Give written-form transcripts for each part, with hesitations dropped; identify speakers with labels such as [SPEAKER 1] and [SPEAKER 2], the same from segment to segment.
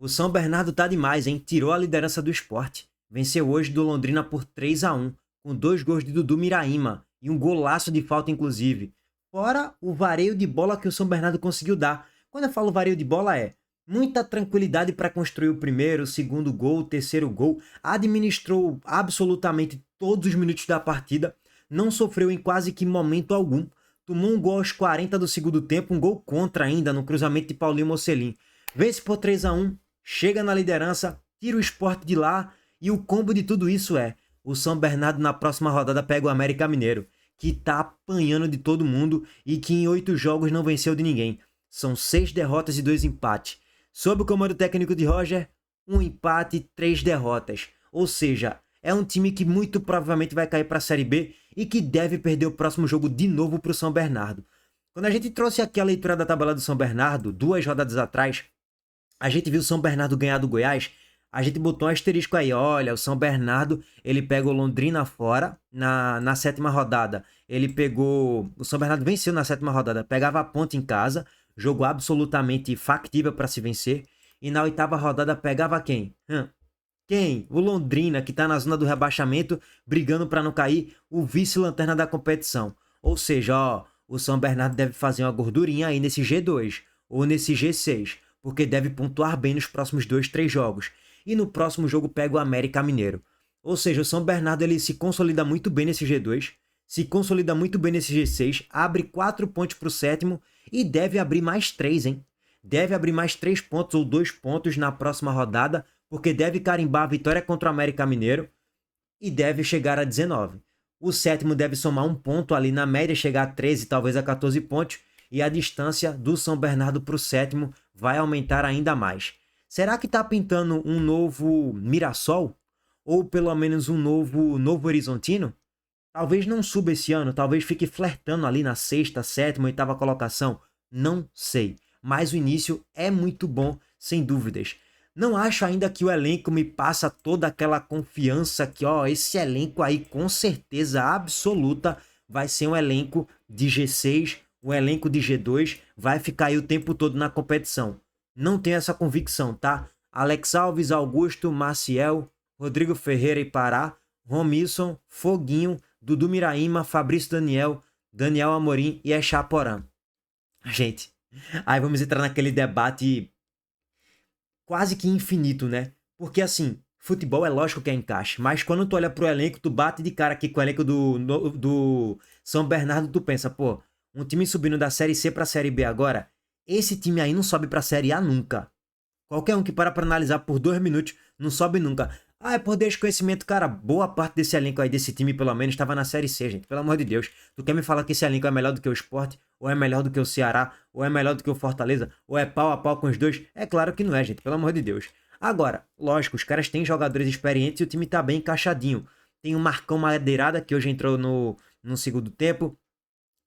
[SPEAKER 1] O São Bernardo tá demais, hein? Tirou a liderança do Sport. Venceu hoje do Londrina por 3-1, com 2 gols de Dudu Miraíma e um golaço de falta, inclusive. Fora o vareio de bola que o São Bernardo conseguiu dar. Quando eu falo vareio de bola, é muita tranquilidade para construir o primeiro, o segundo gol, o terceiro gol. Administrou absolutamente todos os minutos da partida. Não sofreu em quase que momento algum. Tomou um gol aos 40 do segundo tempo, um gol contra ainda no cruzamento de Paulinho Mocelin. Vence por 3-1, chega na liderança, tira o Sport de lá e o combo de tudo isso é o São Bernardo na próxima rodada pega o América Mineiro, que tá apanhando de todo mundo e que em 8 jogos não venceu de ninguém. São 6 derrotas e 2 empates. Sob o comando técnico de Roger, 1 empate e 3 derrotas. Ou seja, é um time que muito provavelmente vai cair para a Série B e que deve perder o próximo jogo de novo para o São Bernardo. Quando a gente trouxe aqui a leitura da tabela do São Bernardo, 2 rodadas atrás, a gente viu o São Bernardo ganhar do Goiás, a gente botou um asterisco aí, olha, o São Bernardo, ele pega o Londrina fora na sétima rodada. O São Bernardo venceu na sétima rodada, pegava a Ponte em casa, jogo absolutamente factível para se vencer. E na oitava rodada pegava quem? Quem? O Londrina, que tá na zona do rebaixamento, brigando para não cair, o vice-lanterna da competição. Ou seja, ó, o São Bernardo deve fazer uma gordurinha aí nesse G2 ou nesse G6, porque deve pontuar bem nos próximos 2, 3 jogos. E no próximo jogo pega o América Mineiro. Ou seja, o São Bernardo ele se consolida muito bem nesse G2, se consolida muito bem nesse G6, abre 4 pontos para o sétimo e deve abrir mais 3, hein? Deve abrir mais 3 pontos ou 2 pontos na próxima rodada, porque deve carimbar a vitória contra o América Mineiro e deve chegar a 19. O sétimo deve somar 1 ponto ali na média, chegar a 13, talvez a 14 pontos, e a distância do São Bernardo para o sétimo vai aumentar ainda mais. Será que está pintando um novo Mirassol? Ou pelo menos um novo Horizontino? Talvez não suba esse ano, talvez fique flertando ali na sexta, sétima, oitava colocação. Não sei. Mas o início é muito bom, sem dúvidas. Não acho ainda que o elenco me passa toda aquela confiança que, ó, esse elenco aí com certeza absoluta vai ser um elenco de G6, um elenco de G2, vai ficar aí o tempo todo na competição. Não tenho essa convicção, tá? Alex Alves, Augusto, Maciel, Rodrigo Ferreira e Pará, Romilson, Foguinho, Dudu Miraíma, Fabrício Daniel, Daniel Amorim e Echaporã. Gente, aí vamos entrar naquele debate quase que infinito, né? Porque assim, futebol é lógico que é encaixe, mas quando tu olha pro elenco, tu bate de cara aqui com o elenco do São Bernardo, tu pensa, pô, um time subindo da Série C pra Série B agora, esse time aí não sobe pra Série A nunca. Qualquer um que para pra analisar por 2 minutos não sobe nunca. Ah, é por desconhecimento, cara. Boa parte desse elenco aí, desse time, pelo menos, estava na Série C, gente. Pelo amor de Deus. Tu quer me falar que esse elenco é melhor do que o Sport? Ou é melhor do que o Ceará? Ou é melhor do que o Fortaleza? Ou é pau a pau com os dois? É claro que não é, gente. Pelo amor de Deus. Agora, lógico, os caras têm jogadores experientes e o time tá bem encaixadinho. Tem o Marcão Madeirada, que hoje entrou no segundo tempo.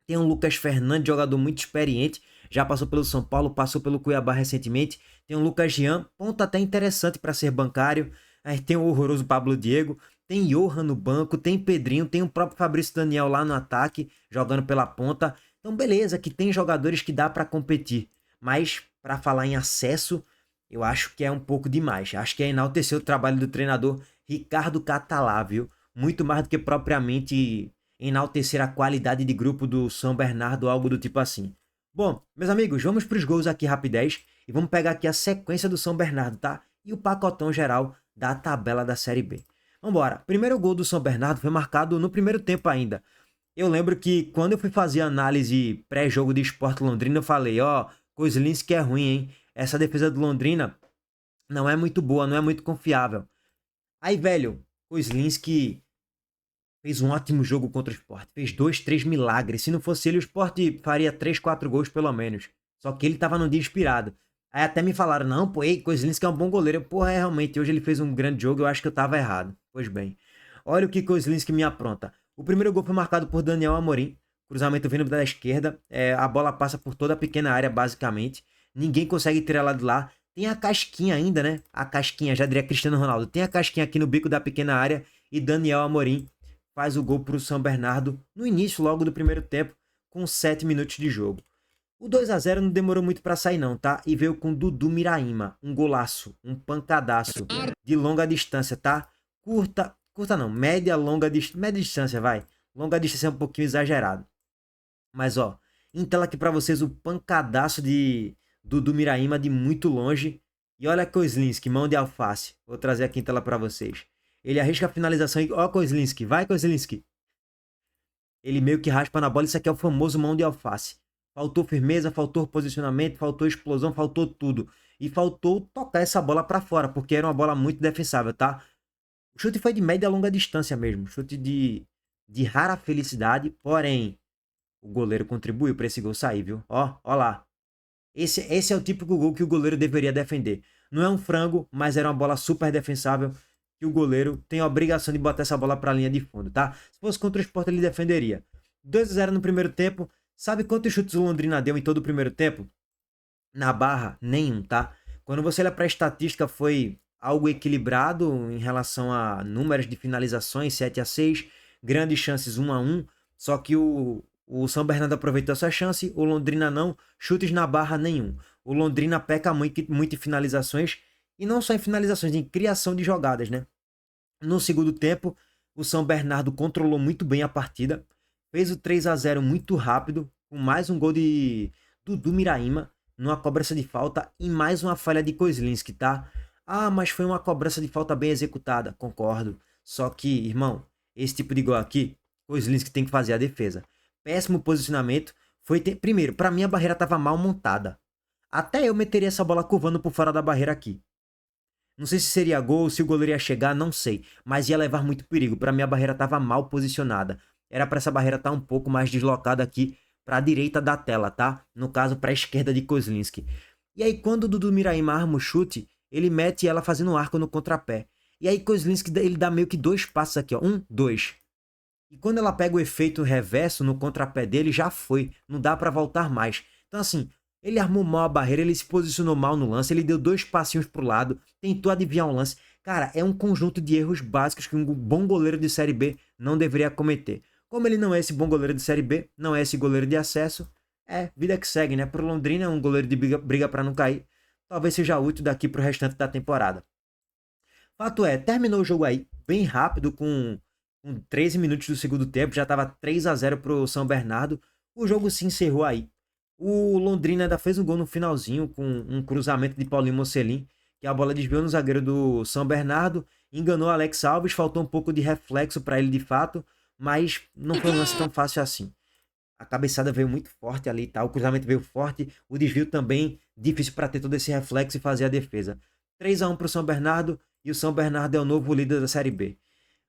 [SPEAKER 1] Tem o Lucas Fernandes, jogador muito experiente. Já passou pelo São Paulo, passou pelo Cuiabá recentemente. Tem o Lucas Jean, ponto até interessante para ser bancário. Aí tem o horroroso Pablo Diego. Tem Johan no banco, tem Pedrinho, tem o próprio Fabrício Daniel lá no ataque, jogando pela ponta. Então, beleza, que tem jogadores que dá para competir. Mas, para falar em acesso, eu acho que é um pouco demais. Acho que é enaltecer o trabalho do treinador Ricardo Catalá, viu? Muito mais do que propriamente enaltecer a qualidade de grupo do São Bernardo ou algo do tipo assim. Bom, meus amigos, vamos para os gols aqui rapidez e vamos pegar aqui a sequência do São Bernardo, tá? E o pacotão geral da tabela da Série B. Vambora. Primeiro gol do São Bernardo foi marcado no primeiro tempo ainda. Eu lembro que quando eu fui fazer a análise pré-jogo de Sport Londrina, eu falei, ó, Kozlinski é ruim, hein? Essa defesa do Londrina não é muito boa, não é muito confiável. Aí, velho, Kozlinski fez um ótimo jogo contra o Sport. Fez 2, 3 milagres. Se não fosse ele, o Sport faria 3, 4 gols pelo menos. Só que ele tava num dia inspirado. Aí até me falaram, não, pô, Kozlinski é um bom goleiro. Porra, realmente, hoje ele fez um grande jogo, eu acho que eu tava errado. Pois bem. Olha o que Kozlinski me apronta. O primeiro gol foi marcado por Daniel Amorim. Cruzamento vindo da esquerda. A bola passa por toda a pequena área, basicamente. Ninguém consegue tirar ela de lá. Tem a casquinha ainda, né? A casquinha, já diria Cristiano Ronaldo. Tem a casquinha aqui no bico da pequena área. E Daniel Amorim faz o gol para o São Bernardo no início logo do primeiro tempo, com 7 minutos de jogo. O 2 a 0 não demorou muito pra sair não, tá? E veio com Dudu Miraíma, um golaço, um pancadaço de longa distância, tá? Curta não, média distância, vai. Longa distância é um pouquinho exagerado. Mas ó, em tela aqui pra vocês o pancadaço de Dudu Miraíma de muito longe. E olha Kozlinski, mão de alface. Vou trazer aqui em tela pra vocês. Ele arrisca a finalização e ó Kozlinski, vai Kozlinski. Ele meio que raspa na bola, isso aqui é o famoso mão de alface. Faltou firmeza, faltou posicionamento, faltou explosão, faltou tudo. E faltou tocar essa bola pra fora, porque era uma bola muito defensável, tá? O chute foi de média a longa distância mesmo. Chute de rara felicidade, porém, o goleiro contribuiu para esse gol sair, viu? Ó lá. Esse é o típico gol que o goleiro deveria defender. Não é um frango, mas era uma bola super defensável que o goleiro tem a obrigação de botar essa bola para a linha de fundo, tá? Se fosse contra o Sport, ele defenderia. 2 a 0 no primeiro tempo. Sabe quantos chutes o Londrina deu em todo o primeiro tempo? Na barra, nenhum, tá? Quando você olha para a estatística, foi algo equilibrado em relação a números de finalizações, 7 a 6, grandes chances 1 a 1, só que o São Bernardo aproveitou essa chance, o Londrina não, chutes na barra nenhum. O Londrina peca muito em finalizações, e não só em finalizações, em criação de jogadas, né? No segundo tempo, o São Bernardo controlou muito bem a partida, fez o 3 a 0 muito rápido, com mais um gol de Dudu Miraíma, numa cobrança de falta e mais uma falha de Kozlinski, tá? Ah, mas foi uma cobrança de falta bem executada, concordo. Só que, irmão, esse tipo de gol aqui, Kozlinski tem que fazer a defesa. Péssimo posicionamento. Primeiro, para mim a barreira estava mal montada. Até eu meteria essa bola curvando por fora da barreira aqui. Não sei se seria gol, se o goleiro ia chegar, não sei. Mas ia levar muito perigo. Para mim a barreira estava mal posicionada. Era para essa barreira estar um pouco mais deslocada aqui para a direita da tela, tá? No caso, para a esquerda de Kozlinski. E aí, quando o Dudu Miraíma arma o chute, ele mete ela fazendo arco no contrapé. E aí, Kozlinski, ele dá meio que 2 passos aqui, ó. 1, 2. E quando ela pega o efeito reverso no contrapé dele, já foi. Não dá para voltar mais. Então, assim, ele armou mal a barreira, ele se posicionou mal no lance, ele deu 2 passinhos pro lado, tentou adivinhar um lance. Cara, é um conjunto de erros básicos que um bom goleiro de Série B não deveria cometer. Como ele não é esse bom goleiro de Série B, não é esse goleiro de acesso, vida que segue, né? Pro Londrina é um goleiro de briga para não cair. Talvez seja útil daqui pro restante da temporada. Fato é, terminou o jogo aí bem rápido, com 13 minutos do segundo tempo, já estava 3 a 0 pro São Bernardo. O jogo se encerrou aí. O Londrina ainda fez um gol no finalzinho, com um cruzamento de Paulinho Mocelin, que a bola desviou no zagueiro do São Bernardo, enganou Alex Alves, faltou um pouco de reflexo para ele de fato, mas não foi um lance tão fácil assim. A cabeçada veio muito forte ali, tá? O cruzamento veio forte, o desvio também difícil para ter todo esse reflexo e fazer a defesa. 3 a 1 para o São Bernardo, e o São Bernardo é o novo líder da Série B.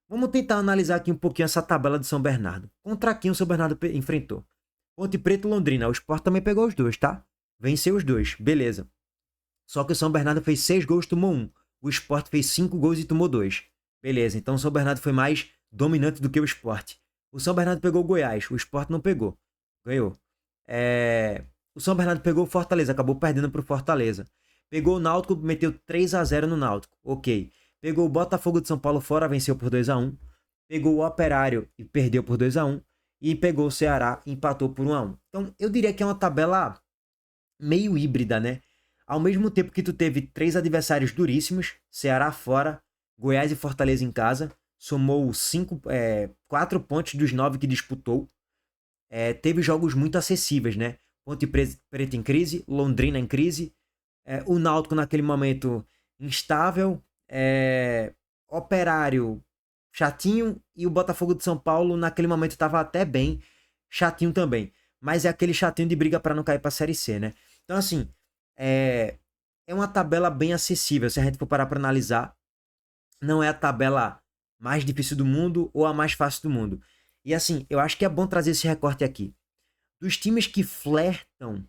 [SPEAKER 1] Vamos tentar analisar aqui um pouquinho essa tabela de São Bernardo. Contra quem o São Bernardo enfrentou? Ponte Preta e Londrina. O Sport também pegou os dois, tá? Venceu os dois, beleza. Só que o São Bernardo fez 6 gols e tomou 1. O Sport fez 5 gols e tomou 2. Beleza, então o São Bernardo foi mais dominante do que o Sport. O São Bernardo pegou o Goiás, o Sport não pegou. Ganhou. O São Bernardo pegou o Fortaleza, acabou perdendo pro Fortaleza. Pegou o Náutico, meteu 3 a 0 no Náutico. Ok. Pegou o Botafogo de São Paulo fora, venceu por 2 a 1. Pegou o Operário e perdeu por 2 a 1. E pegou o Ceará e empatou por 1 a 1. Então, eu diria que é uma tabela meio híbrida, né? Ao mesmo tempo que tu teve 3 adversários duríssimos, Ceará fora, Goiás e Fortaleza em casa, somou 4 pontos dos 9 que disputou. Teve jogos muito acessíveis, né? Ponte Preta em crise, Londrina em crise, o Náutico naquele momento instável, Operário chatinho, e o Botafogo de São Paulo naquele momento estava até bem, chatinho também. Mas é aquele chatinho de briga para não cair para a Série C, né? Então, assim, é uma tabela bem acessível, se a gente for parar para analisar. Não é a tabela mais difícil do mundo ou a mais fácil do mundo. E assim, eu acho que é bom trazer esse recorte aqui. Dos times que flertam,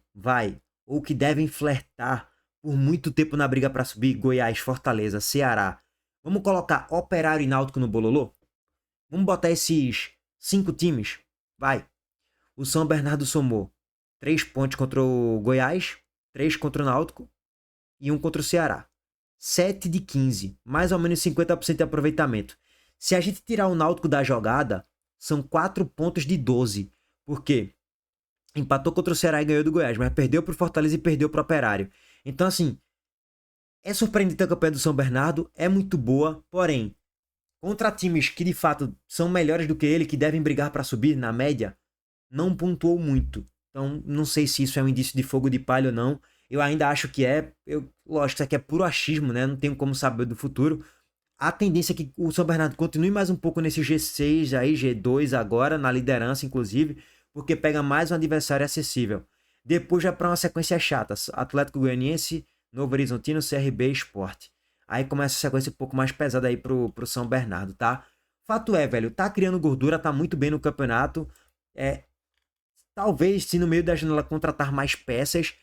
[SPEAKER 1] ou que devem flertar por muito tempo na briga para subir, Goiás, Fortaleza, Ceará. Vamos colocar Operário e Náutico no bololô? Vamos botar esses 5 times? Vai. O São Bernardo somou 3 pontos contra o Goiás, 3 contra o Náutico e 1 contra o Ceará. 7 de 15, mais ou menos 50% de aproveitamento. Se a gente tirar o Náutico da jogada, são 4 pontos de 12. Por quê? Empatou contra o Ceará e ganhou do Goiás, mas perdeu pro Fortaleza e perdeu pro Operário. Então, assim, é surpreendente a campanha do São Bernardo, é muito boa, porém, contra times que de fato são melhores do que ele, que devem brigar para subir na média, não pontuou muito. Então, não sei se isso é um indício de fogo de palha ou não. Eu ainda acho que é. Lógico, isso aqui é puro achismo, né? Não tenho como saber do futuro. A tendência é que o São Bernardo continue mais um pouco nesse G6 aí, G2 agora, na liderança, inclusive, porque pega mais um adversário acessível. Depois já para uma sequência chata: Atlético Goianiense, Novo Horizontino, CRB e Sport. Aí começa a sequência um pouco mais pesada aí pro São Bernardo, tá? Fato é, velho, tá criando gordura, tá muito bem no campeonato. É, talvez, se no meio da janela contratar mais peças,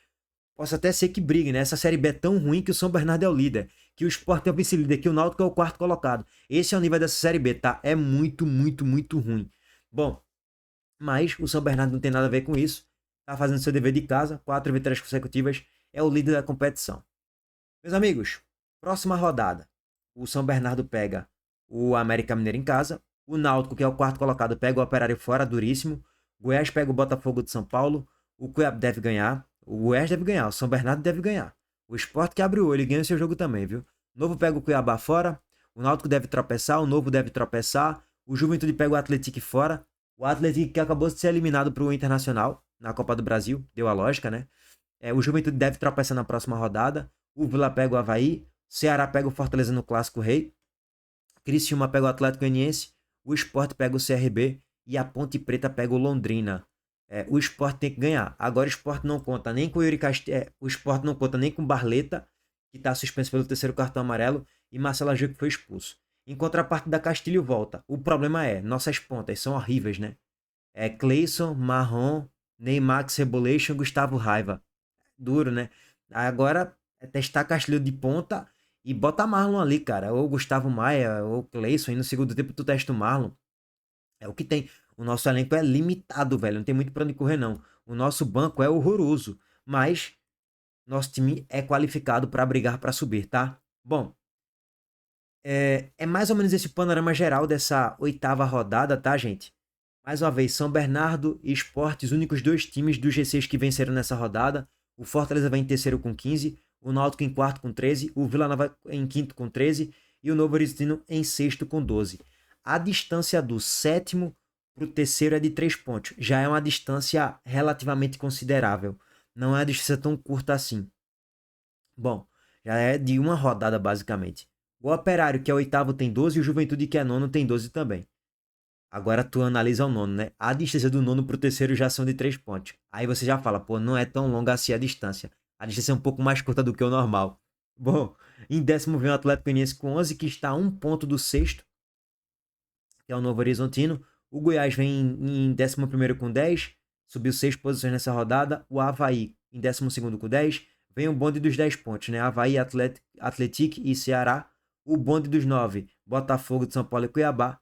[SPEAKER 1] possa até ser que brigue, né? Essa Série B é tão ruim que o São Bernardo é o líder, que o Sport é o vice-líder, que o Náutico é o quarto colocado. Esse é o nível dessa Série B, tá? É muito, muito, muito ruim. Bom, mas o São Bernardo não tem nada a ver com isso. Tá fazendo seu dever de casa, 4 vitórias consecutivas, é o líder da competição. Meus amigos, próxima rodada. O São Bernardo pega o América Mineiro em casa. O Náutico, que é o quarto colocado, pega o Operário fora, duríssimo. O Goiás pega o Botafogo de São Paulo. O Cuiabá deve ganhar. O Goiás deve ganhar. O São Bernardo deve ganhar. O Sport que abre o olho e ganha o seu jogo também, viu? O Novo pega o Cuiabá fora. O Náutico deve tropeçar. O Novo deve tropeçar. O Juventude pega o Atlético fora. O Atlético que acabou de ser eliminado para o Internacional na Copa do Brasil. Deu a lógica, né? O Juventude deve tropeçar na próxima rodada. O Vila pega o Avaí. Ceará pega o Fortaleza no Clássico Rei. Criciúma pega o Atlético Goianiense. O Sport pega o CRB. E a Ponte Preta pega o Londrina. O Sport tem que ganhar. Agora o Sport não conta nem com o Yuri Castilho. O Sport não conta nem com o Barleta, que está suspenso pelo terceiro cartão amarelo. E Marcelo Agil, que foi expulso. Em contrapartida, Castilho volta. O problema é, nossas pontas são horríveis, né? Cleison, Marrom, Neymar, Cebolation, Gustavo Raiva. Duro, né? Agora é testar Castilho de ponta e bota Marlon ali, cara. Ou Gustavo Maia, ou Cleison. E no segundo tempo tu testa o Marlon. É o que tem. O nosso elenco é limitado, velho. Não tem muito pra onde correr, não. O nosso banco é horroroso. Mas nosso time é qualificado pra brigar pra subir, tá? Bom, é mais ou menos esse panorama geral dessa oitava rodada, tá, gente? Mais uma vez, São Bernardo e Sport, os únicos dois times do G6 que venceram nessa rodada. O Fortaleza vai em terceiro com 15, o Náutico em quarto com 13, o Vila Nova em quinto com 13 e o Novo Horizontino em sexto com 12. A distância do sétimo para o terceiro é de 3 pontos. Já é uma distância relativamente considerável. Não é uma distância tão curta assim. Bom, já é de uma rodada basicamente. O Operário, que é o oitavo, tem 12 e o Juventude, que é nono, tem 12 também. Agora tu analisa o nono, né? A distância do nono pro terceiro já são de 3 pontos. Aí você já fala, pô, não é tão longa assim a distância. A distância é um pouco mais curta do que o normal. Bom, em décimo vem o Atlético Goianiense com 11, que está a um ponto do sexto, que é o Novo Horizontino. O Goiás vem em décimo primeiro com 10, subiu 6 posições nessa rodada. O Avaí em décimo segundo com 10. Vem o bonde dos 10 pontos, né? Avaí, Atlético e Ceará. O bonde dos 9, Botafogo de São Paulo e Cuiabá.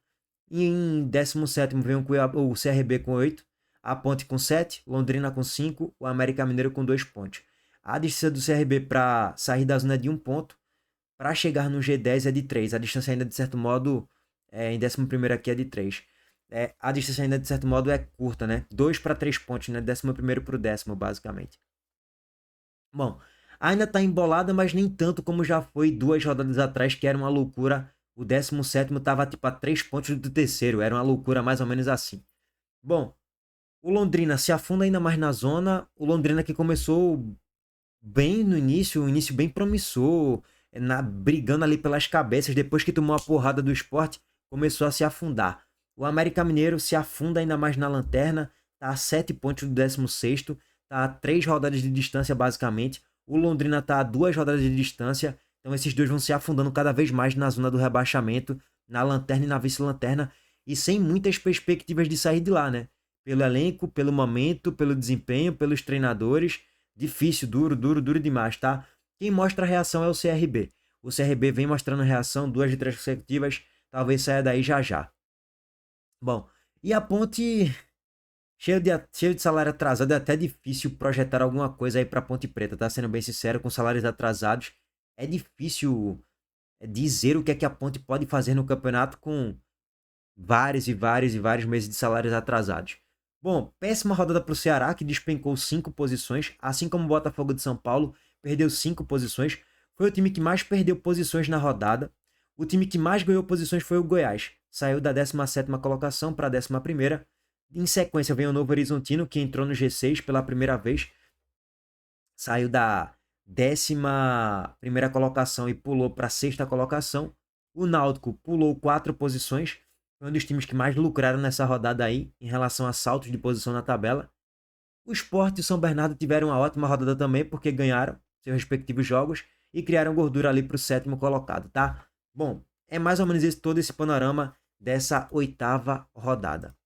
[SPEAKER 1] E em 17º vem o CRB com 8, a Ponte com 7, Londrina com 5, o América Mineiro com 2 pontos. A distância do CRB para sair da zona é de 1 ponto, para chegar no G10 é de 3. A distância ainda, de certo modo, em 11º aqui é de 3. A distância ainda, de certo modo, é curta, né? 2 para 3 pontos, né? 11º para o 10º, basicamente. Bom, ainda tá embolada, mas nem tanto como já foi 2 rodadas atrás, que era uma loucura. O 17º tava tipo a 3 pontos do terceiro, era uma loucura mais ou menos assim. Bom, o Londrina se afunda ainda mais na zona. O Londrina que começou bem no início, um início bem promissor, brigando ali pelas cabeças, depois que tomou a porrada do Sport, começou a se afundar. O América Mineiro se afunda ainda mais na lanterna, tá a 7 pontos do 16º, tá a 3 rodadas de distância basicamente. O Londrina tá a 2 rodadas de distância, então esses dois vão se afundando cada vez mais na zona do rebaixamento, na lanterna e na vice-lanterna, e sem muitas perspectivas de sair de lá, né? Pelo elenco, pelo momento, pelo desempenho, pelos treinadores. Difícil, duro, duro, duro demais, tá? Quem mostra a reação é o CRB. O CRB vem mostrando reação, 2 de 3 consecutivas, talvez saia daí já já. Bom, e a Ponte, cheio de salário atrasado, é até difícil projetar alguma coisa aí pra Ponte Preta, tá? Sendo bem sincero, com salários atrasados, é difícil dizer o que é que a Ponte pode fazer no campeonato com vários e vários e vários meses de salários atrasados. Bom, péssima rodada para o Ceará, que despencou 5 posições, assim como o Botafogo de São Paulo, perdeu 5 posições. Foi o time que mais perdeu posições na rodada. O time que mais ganhou posições foi o Goiás. Saiu da 17ª colocação para a 11ª. Em sequência vem o Novo Horizontino, que entrou no G6 pela primeira vez. Saiu da 11ª colocação e pulou para a 6ª colocação. O Náutico pulou 4 posições. Foi um dos times que mais lucraram nessa rodada aí, em relação a saltos de posição na tabela. O Sport e o São Bernardo tiveram uma ótima rodada também, porque ganharam seus respectivos jogos e criaram gordura ali para o 7º colocado, tá? Bom, é mais ou menos todo esse panorama dessa 8ª rodada.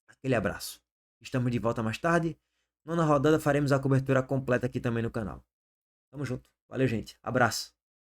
[SPEAKER 1] Aquele abraço. Estamos de volta mais tarde. Na rodada faremos a cobertura completa aqui também no canal. Tamo junto. Valeu, gente. Abraço.